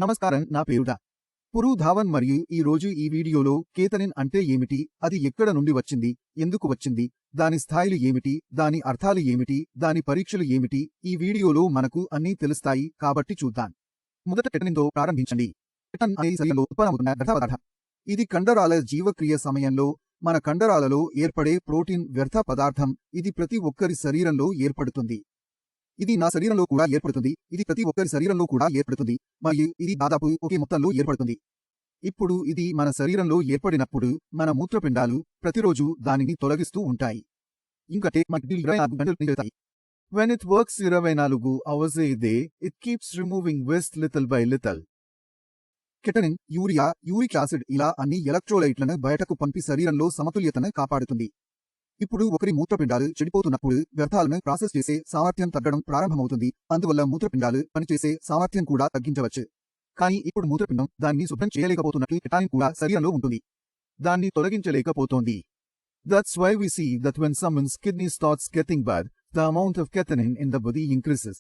నమస్కారం, నా పేరు పురు ధావన్ మరియు ఈ రోజు ఈ వీడియోలో కేతనిన్ అంటే ఏమిటి, అది ఎక్కడ నుండి వచ్చింది, ఎందుకు వచ్చింది, దాని స్థాయిలు ఏమిటి, దాని అర్థాలు ఏమిటి, దాని పరీక్షలు ఏమిటి, ఈ వీడియోలో మనకు అన్నీ తెలుస్తాయి. కాబట్టి చూద్దాం. మొదట కెటనిన్తో ప్రారంభించండి. కెటన్ అనే శరీరంలో ఉత్పన్నమవుతున్న వ్యర్థ పదార్థం. ఇది కండరాల జీవక్రియ సమయంలో మన కండరాలలో ఏర్పడే ప్రోటీన్ వ్యర్థ పదార్థం. ఇది ప్రతి ఒక్కరి శరీరంలో ఏర్పడుతుంది. ఇది నా శరీరంలో కూడా ఏర్పడుతుంది, ఇది ప్రతి ఒక్కరి శరీరంలో కూడా ఏర్పడుతుంది, మరియు ఇది దాదాపు ఒకే మొత్తంలో ఏర్పడుతుంది. ఇప్పుడు ఇది మన శరీరంలో ఏర్పడినప్పుడు మన మూత్రపిండాలు ప్రతిరోజు దానిని తొలగిస్తూ ఉంటాయి. ఇంకంటే మన కిడ్నీలు 24 గంటలు పనిచేస్తాయి. When it works 24 hours a day, it keeps removing waste little by little. Creatinine, urea, uric acid ఇలా అన్ని ఎలక్ట్రోలైట్లను బయటకు పంపి శరీరంలో సమతుల్యతను కాపాడుతుంది. ఇప్పుడు ఒకరి మూత్రపిండాలు చెడిపోతున్నప్పుడు వ్యర్థాలను ప్రాసెస్ చేసే సామర్థ్యం తగ్గడం ప్రారంభమవుతుంది. అందువల్ల మూత్రపిండాలు పనిచేసే సామర్థ్యం కూడా తగ్గించవచ్చు. కానీ ఇప్పుడు మూత్రపిండం దాన్ని శుభ్రం చేయలేకపోతున్నట్లు కెటనిన్ కూడా శరీరంలో ఉంటుంది. దాన్ని తొలగించలేకపోతోంది. That's why we see that when someone's kidney starts getting bad, the amount of ketamine in the body increases.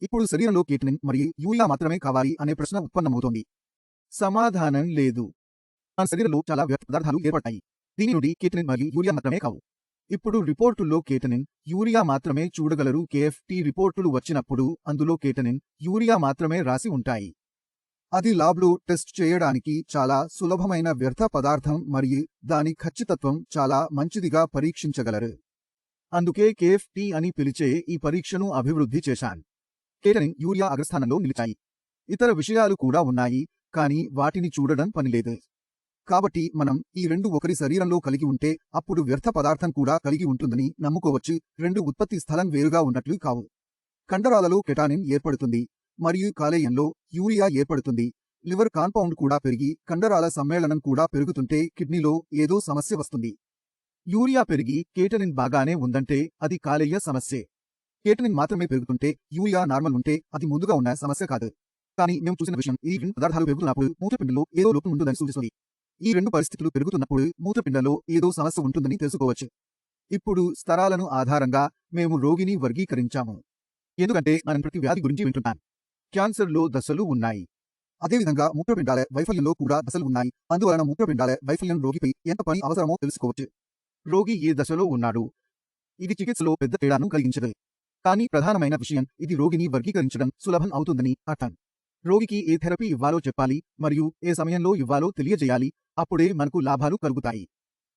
ఇప్పుడు శరీరంలో కెటనిన్ మరియు యూరియా మాత్రమే కావాలి అనే ప్రశ్న ఉత్పన్నమవుతోంది. సమాధానం లేదు. మన శరీరంలో చాలా వ్యర్థ పదార్థాలు ఏర్పడతాయి. దీని నుండి కెటనిన్ మరియు యూరియా మాత్రమే కావు. ఇప్పుడు రిపోర్టుల్లో కెటనిన్, యూరియా మాత్రమే చూడగలరు. కేఎఫ్టి రిపోర్టులు వచ్చినప్పుడు అందులో కెటనిన్, యూరియా మాత్రమే రాసి ఉంటాయి. అది ల్యాబ్లో టెస్ట్ చేయడానికి చాలా సులభమైన వ్యర్థ పదార్థం మరియు దాని ఖచ్చితత్వం చాలా మంచిదిగా పరీక్షించగలరు. అందుకే కేఎఫ్టి అని పిలిచే ఈ పరీక్షను అభివృద్ధి చేశాను. కెటనిన్, యూరియా అగ్రస్థానంలో నిలిచాయి. ఇతర విషయాలు కూడా ఉన్నాయి, కానీ వాటిని చూడడం పనిలేదు. కాబట్టి మనం ఈ రెండు ఒకరి శరీరంలో కలిగి ఉంటే అప్పుడు వ్యర్థ పదార్థం కూడా కలిగి ఉంటుందని నమ్ముకోవచ్చు. రెండు ఉత్పత్తి స్థలం వేరుగా ఉన్నట్లు కావు. కండరాలలో కెటానిన్ ఏర్పడుతుంది మరియు కాలేయంలో యూరియా ఏర్పడుతుంది. లివర్ కాంపౌండ్ కూడా పెరిగి కండరాల సమ్మేళనం కూడా పెరుగుతుంటే కిడ్నీలో ఏదో సమస్య వస్తుంది. యూరియా పెరిగి కేటనిన్ బాగానే ఉందంటే అది కాలేయ సమస్యే. కేటనిన్ మాత్రమే పెరుగుతుంటే యూరియా నార్మల్ ఉంటే అది ముందుగా ఉన్న సమస్య కాదు. కానీ మేము చూసిన విషయం, ఈ రెండు పదార్థాలు పెరుగుతున్నప్పుడు మూత్రపిండంలో ఏదో లోపం ఉంటుందని సూచిస్తుంది. ఈ రెండు పరిస్థితులు పెరుగుతున్నప్పుడు మూత్రపిండంలో ఏదో సమస్య ఉంటుందని తెలుసుకోవచ్చు. ఇప్పుడు స్తరాలను ఆధారంగా మేము రోగిని వర్గీకరించాము. ఎందుకంటే మనం ప్రతి వ్యాధి గురించి వింటున్నాం. క్యాన్సర్లో దశలు ఉన్నాయి. అదేవిధంగా మూత్రపిండాల వైఫల్యంలో కూడా దశలు ఉన్నాయి. అందువలన మూత్రపిండాల వైఫల్యం రోగిపై ఎంత పని అవసరమో తెలుసుకోవచ్చు. రోగి ఏ దశలో ఉన్నాడు, ఇది చికిత్సలో పెద్ద తేడాను కలిగించదు. కానీ ప్రధానమైన విషయం, ఇది రోగిని వర్గీకరించడం సులభం అవుతుందని అర్థం. రోగికి ఏ థెరపీ ఇవ్వాలో చెప్పాలి మరియు ఏ సమయంలో ఇవ్వాలో తెలియజేయాలి. అప్పుడే మనకు లాభాలు కలుగుతాయి.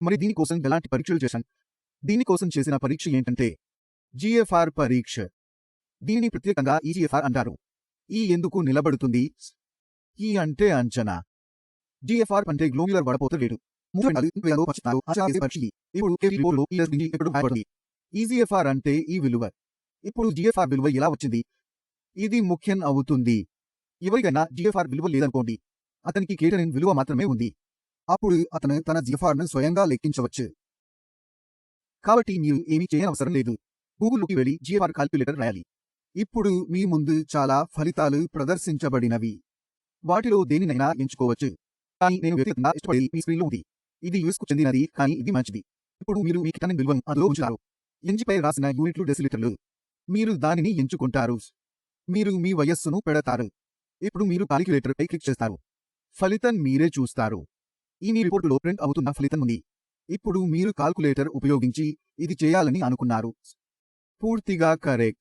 మరి దీనికోసం ఎలాంటి పరీక్షలు చేశాను? దీనికోసం చేసిన పరీక్ష ఏంటంటే జిఎఫ్ఆర్ పరీక్ష. దీనిని ప్రత్యేకంగా ఈజిఎఫ్ఆర్ అంటారు. ఈ ఎందుకు నిలబడుతుంది? ఈ అంటే అంచనా. జిఎఫ్ఆర్ అంటే గ్లోమ్యులర్ వడపోత రేటు. ఈజిఎఫ్ఆర్ అంటే ఈ విలువ. ఇప్పుడు జిఎఫ్ఆర్ విలువ ఎలా వచ్చింది? ఇది ముఖ్యం అవుతుంది. ఎవరికైనా జిఎఫ్ఆర్ విలువ లేదనుకోండి, అతనికి కేటనిన్ విలువ మాత్రమే ఉంది. అప్పుడు అతను తన జిఎఫ్ఆర్ను స్వయంగా లెక్కించవచ్చు. కాబట్టి మీరు ఏమీ చేయనవసరం లేదు. గూగుల్లోకి వెళ్ళి జిఎఫ్ఆర్ కాల్క్యులేటర్ రాయాలి. ఇప్పుడు మీ ముందు చాలా ఫలితాలు ప్రదర్శించబడినవి. వాటిలో దేనినైనా ఎంచుకోవచ్చు. కానీ నేను వ్యక్తిగతంగా ఇష్టపడేది మీ స్క్రీన్లో ఉంది. ఇది యూఎస్కు చెందినది, కానీ ఇది మంచిది. ఇప్పుడు మీరు మీ కెటనిన్ విలువను అందులో ఉంచుతారు. ఎంజిపై రాసిన యూనిట్లు డెసిలీటర్లు. మీరు దానిని ఎంచుకుంటారు. మీరు మీ వయస్సును పెడతారు. ఇప్పుడు మీరు కాలిక్యులేటర్పై క్లిక్ చేస్తారు. ఫలితం మీరే చూస్తారు. ఈ మీ రిపోర్టులో ప్రింట్ అవుతున్న ఫలితం ఉంది. ఇప్పుడు మీరు కాల్కులేటర్ ఉపయోగించి ఇది చేయాలని అనుకున్నారు. పూర్తిగా కరెక్ట్.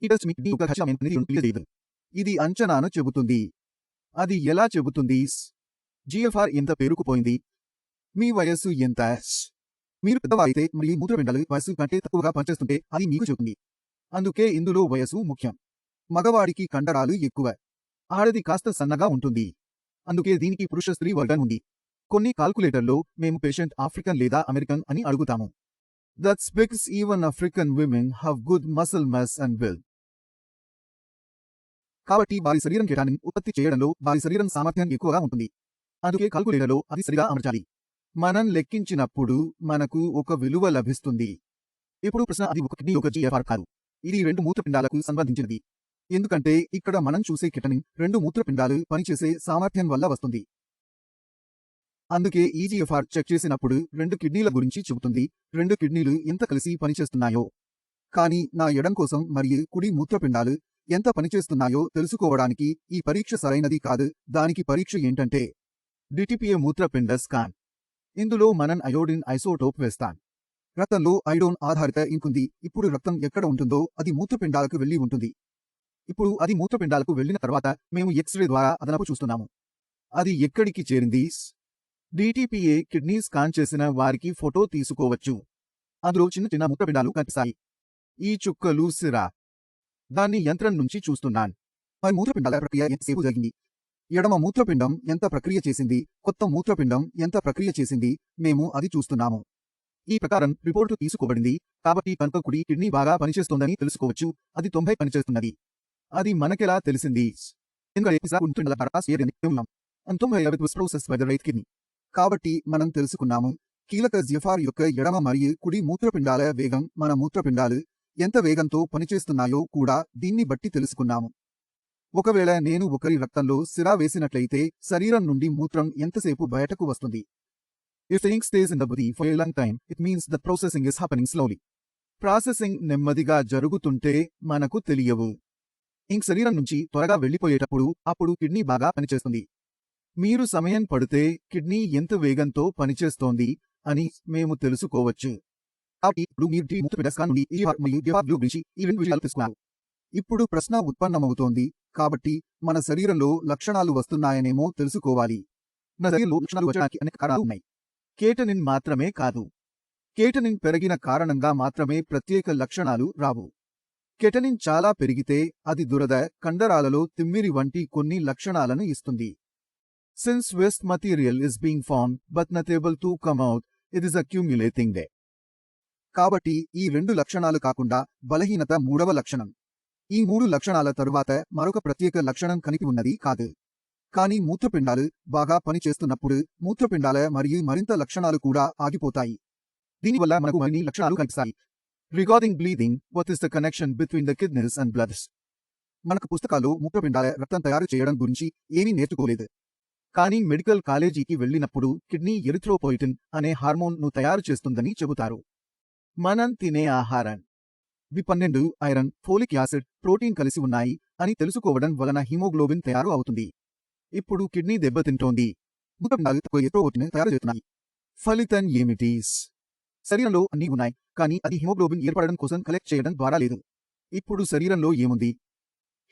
ఈ టెస్ట్ మీ కిడ్నీ యొక్క ఖచ్చితమైన పనితీరును తెలియజేయదు. ఇది అంచనాను చెబుతుంది. అది ఎలా చెబుతుంది? జిఎఫ్ఆర్ ఎంత పేరుకుపోయింది, మీ వయస్సు ఎంత, మీరు పెద్దవారైతే మరియు మూత్రపిండాలు వయస్సు కంటే తక్కువగా పనిచేస్తుంటే అది మీకు చెబుతుంది. అందుకే ఇందులో వయసు ముఖ్యం. మగవాడికి కండరాలు ఎక్కువ, ఆడది కాస్త సన్నగా ఉంటుంది. అందుకే దీనికి పురుష స్త్రీ వర్గం ఉంది. కొన్ని కాల్కులేటర్లో మేము పేషెంట్ ఆఫ్రికన్ లేదా అమెరికన్ అని అడుగుతాము. That's because even African women have good muscle mass and wealth. కాబట్టి వారి శరీరం కెటానిన్ ఉత్పత్తి చేయడంలో వారి శరీరం సామర్థ్యం ఎక్కువగా ఉంటుంది. అందుకే కాల్కులేటర్లో అది సరిగా అమర్చాలి. మనం లెక్కించినప్పుడు మనకు ఒక విలువ లభిస్తుంది. ఇప్పుడు ప్రశ్న, అది ఒక కిడ్నీ యొక్క జిఎఫ్ఆర్ కాదు. ఇది రెండు మూత్రపిండాలకు సంబంధించినది. ఎందుకంటే ఇక్కడ మనం చూసే కెటనిన్ రెండు మూత్రపిండాలు పనిచేసే సామర్థ్యం వల్ల వస్తుంది. అందుకే ఈజిఎఫ్ఆర్ చెక్ చేసినప్పుడు రెండు కిడ్నీల గురించి చెబుతుంది. రెండు కిడ్నీలు ఎంత కలిసి పనిచేస్తున్నాయో. కానీ నా ఎడం కోసం మరియు కుడి మూత్రపిండాలు ఎంత పనిచేస్తున్నాయో తెలుసుకోవడానికి ఈ పరీక్ష సరైనది కాదు. దానికి పరీక్ష ఏంటంటే డిటిపిఏ మూత్రపిండ స్కాన్. ఇందులో మనం అయోడిన్ ఐసోటోప్ వేస్తాం. రక్తంలో ఐడోన్ ఆధారిత ఇంక్ ఉంది. ఇప్పుడు రక్తం ఎక్కడ ఉంటుందో అది మూత్రపిండాలకు వెళ్లి ఉంటుంది. ఇప్పుడు అది మూత్రపిండాలకు వెళ్లిన తర్వాత మేము ఎక్స్రే ద్వారా అదనపు చూస్తున్నాము. అది ఎక్కడికి చేరింది? డిటిపిఏ కిడ్నీ స్కాన్ చేసిన వారికి ఫోటో తీసుకోవచ్చు. అందులో చిన్న చిన్న మూత్రపిండాలు కనిపిస్తాయి. ఈ చుక్కలు సిరా. దాన్ని యంత్రం నుంచి చూస్తున్నాను. మరి మూత్రపిండాల ప్రక్రియ ఎంతసేపు జరిగింది? ఎడమ మూత్రపిండం ఎంత ప్రక్రియ చేసింది? కొత్త మూత్రపిండం ఎంత ప్రక్రియ చేసింది? మేము అది చూస్తున్నాము. ఈ ప్రకారం రిపోర్టు తీసుకోబడింది. కాబట్టి కనుక కుడి కిడ్నీ బాగా పనిచేస్తోందని తెలుసుకోవచ్చు. అది 90 పనిచేస్తున్నది. అది మనకెలా తెలిసింది? కాబట్టి మనం తెలుసుకున్నాము. కీలక జిఫార్ యొక్క ఎడమ మరియు కుడి మూత్రపిండాల వేగం మన మూత్రపిండాలు ఎంత వేగంతో పనిచేస్తున్నాయో కూడా దీన్ని బట్టి తెలుసుకున్నాము. ఒకవేళ నేను ఒకరి రక్తంలో సిరా వేసినట్లయితే శరీరం నుండి మూత్రం ఎంతసేపు బయటకు వస్తుంది? If the ink stays in the body for a long time, it means that processing is happening slowly. Processing నెమ్మదిగా జరుగుతుంటే మనకు తెలియవు. ఇంక్ శరీరం నుంచి త్వరగా వెళ్లిపోయేటప్పుడు అప్పుడు కిడ్నీ బాగా పనిచేస్తుంది. మీరు సమయం పడితే కిడ్నీ ఎంత వేగంతో పనిచేస్తోంది అని మేము తెలుసుకోవచ్చు. కాబట్టి ఇప్పుడు మీరు డి మూత్రపిండ స్కాన్ నుండి ఈజీఆర్ మరియు డిఫార్ బ్లూ గురించి ఈ రెండు విషయాలు తెలుసుకున్నారు. ఇప్పుడు ప్రశ్న ఉత్పన్నమవుతోంది. కాబట్టి మన శరీరంలో లక్షణాలు వస్తున్నాయనేమో తెలుసుకోవాలి. మన శరీరంలో లక్షణాలు వచ్చడానికి అనేక కారణాలు ఉన్నాయి. కేటనిన్ మాత్రమే కాదు. కేటనిన్ పెరిగిన కారణంగా మాత్రమే ప్రత్యేక లక్షణాలు రావు. కెటనిన్ చాలా పెరిగితే అది దురద, కండరాలలో తిమ్మిరి వంటి కొన్ని లక్షణాలను ఇస్తుంది. Since waste material is being formed but not able to come out, it is accumulating there. కాబట్టి ఈ రెండు లక్షణాలు కాకుండా బలహీనత మూడవ లక్షణం. ఈ మూడు లక్షణాల తరువాత మరొక ప్రత్యేక లక్షణం కనిపి ఉన్నది కాదు. కానీ మూత్రపిండాలు బాగా పనిచేస్తున్నప్పుడు మూత్రపిండాల మరియు మరింత లక్షణాలు కూడా ఆగిపోతాయి. దీనివల్ల మనకు మరిన్ని లక్షణాలు కనిపిస్తాయి. Regarding bleeding, what is the connection between the kidneys and bloods? మనకు పుస్తకాల్లో మూత్రపిండాల రక్తం తయారు చేయడం గురించి ఏమీ నేర్చుకోలేదు. కానీ మెడికల్ కాలేజీకి వెళ్ళినప్పుడు కిడ్నీ ఎరిథ్రోపోయిటిన్ అనే హార్మోన్ను తయారు చేస్తుందని చెబుతారు. మనం తినే ఆహారం B12, iron, folic acid, protein కలిసి ఉన్నాయి అని తెలుసుకోవడం వలన హిమోగ్లోబిన్ తయారు అవుతుంది. ఇప్పుడు కిడ్నీ దెబ్బతింటోంది. మూత్రపిండాలు తక్కువ ఎరిథ్రోపోయిటిన్ తయారు చేస్తున్నాయి. ఫలితం ఏమిటి? శరీరంలో అన్నీ ఉన్నాయి, కానీ అది హిమోగ్లోబిన్ ఏర్పడడం కోసం కలెక్ట్ చేయడం ద్వారా లేదు. ఇప్పుడు శరీరంలో ఏముంది?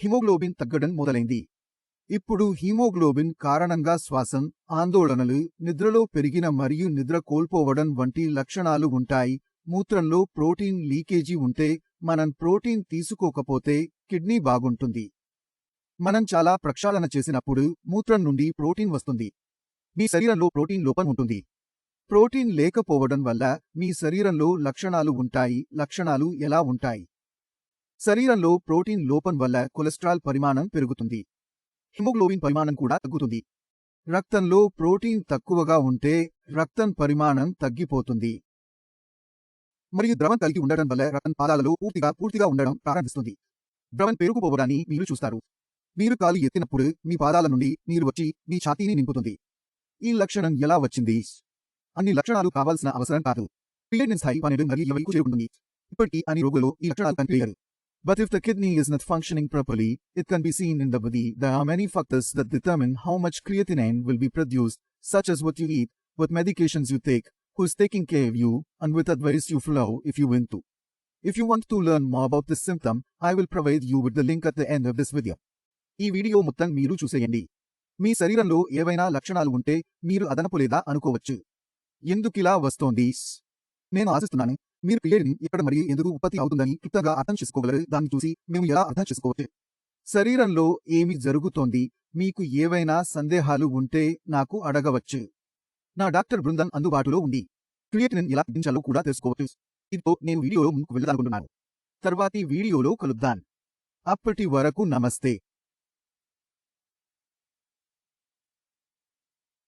హిమోగ్లోబిన్ తగ్గడం మొదలైంది. ఇప్పుడు హీమోగ్లోబిన్ కారణంగా శ్వాసం, ఆందోళనలు, నిద్రలో పెరిగిన మరియు నిద్ర కోల్పోవడం వంటి లక్షణాలు ఉంటాయి. మూత్రంలో ప్రోటీన్ లీకేజీ ఉంటే మనం ప్రోటీన్ తీసుకోకపోతే కిడ్నీ బాగుంటుంది. మనం చాలా ప్రక్షాళన చేసినప్పుడు మూత్రం నుండి ప్రోటీన్ వస్తుంది. మీ శరీరంలో ప్రోటీన్ లోపం ఉంటుంది. ప్రోటీన్ లేకపోవడం వల్ల మీ శరీరంలో లక్షణాలు ఉంటాయి. లక్షణాలు ఎలా ఉంటాయి? శరీరంలో ప్రోటీన్ లోపం వల్ల కొలెస్ట్రాల్ పరిమాణం పెరుగుతుంది. హిమోగ్లోబిన్ పరిమాణం కూడా తగ్గుతుంది. రక్తంలో ప్రోటీన్ తక్కువగా ఉంటే రక్తం పరిమాణం తగ్గిపోతుంది. మరియు ద్రవం కలిగి ఉండటం వల్ల రక్తం పాదాలలో పూర్తిగా ఉండడం ప్రారంభిస్తుంది. ద్రవం పెరుగుపోవడాన్ని మీరు చూస్తారు. మీరు కాలు ఎత్తినప్పుడు మీ పాదాల నుండి నీరు వచ్చి మీ ఛాతీని నింపుతుంది. ఈ లక్షణం ఎలా వచ్చింది? అన్ని లక్షణాలు కావాల్సిన అవసరం కాదు. క్రియేటినిన్ స్థాయి 12 మరియు 20కు చేరుకుంటుంది. ఇప్పటికీ అన్ని రోగులలో ఈ లక్షణాలు కనిపించలేదు. But if the kidney is not functioning properly, it can be seen in the body. There are many factors that determine how much creatinine will be produced, such as what you eat, what medications you take, who is taking care of you, and what advice you follow if you want to. If you want to learn more about this symptom, I will provide you with the link at the end of this video. ఈ video మొత్తం మీరు చూసేయండి. మీ శరీరంలో ఏవైనా లక్షణాలు ఉంటే మీరు అదనపు లేదా అనుకోవచ్చు. ఎందుకిలా వస్తోంది? నేను ఆశిస్తున్నాను మీరు క్రియేటినిన్ ఎక్కడ మరియు ఎందుకు ఉత్పత్తి అవుతుందని క్లుప్తంగా అర్థం చేసుకోగలరు. దాన్ని చూసి మేము ఎలా అర్థం చేసుకోవచ్చు. శరీరంలో ఏమి జరుగుతోంది? మీకు ఏవైనా సందేహాలు ఉంటే నాకు అడగవచ్చు. నా డాక్టర్ బృందం అందుబాటులో ఉంది. క్రియేటినిన్ ఎలా తగ్గించాలో కూడా తెలుసుకోవచ్చు. ఇదితో నేను వీడియోలో ముందుకు వెళ్ళాలనుకుంటున్నాను. తర్వాతి వీడియోలో కలుద్దాం. అప్పటి వరకు నమస్తే.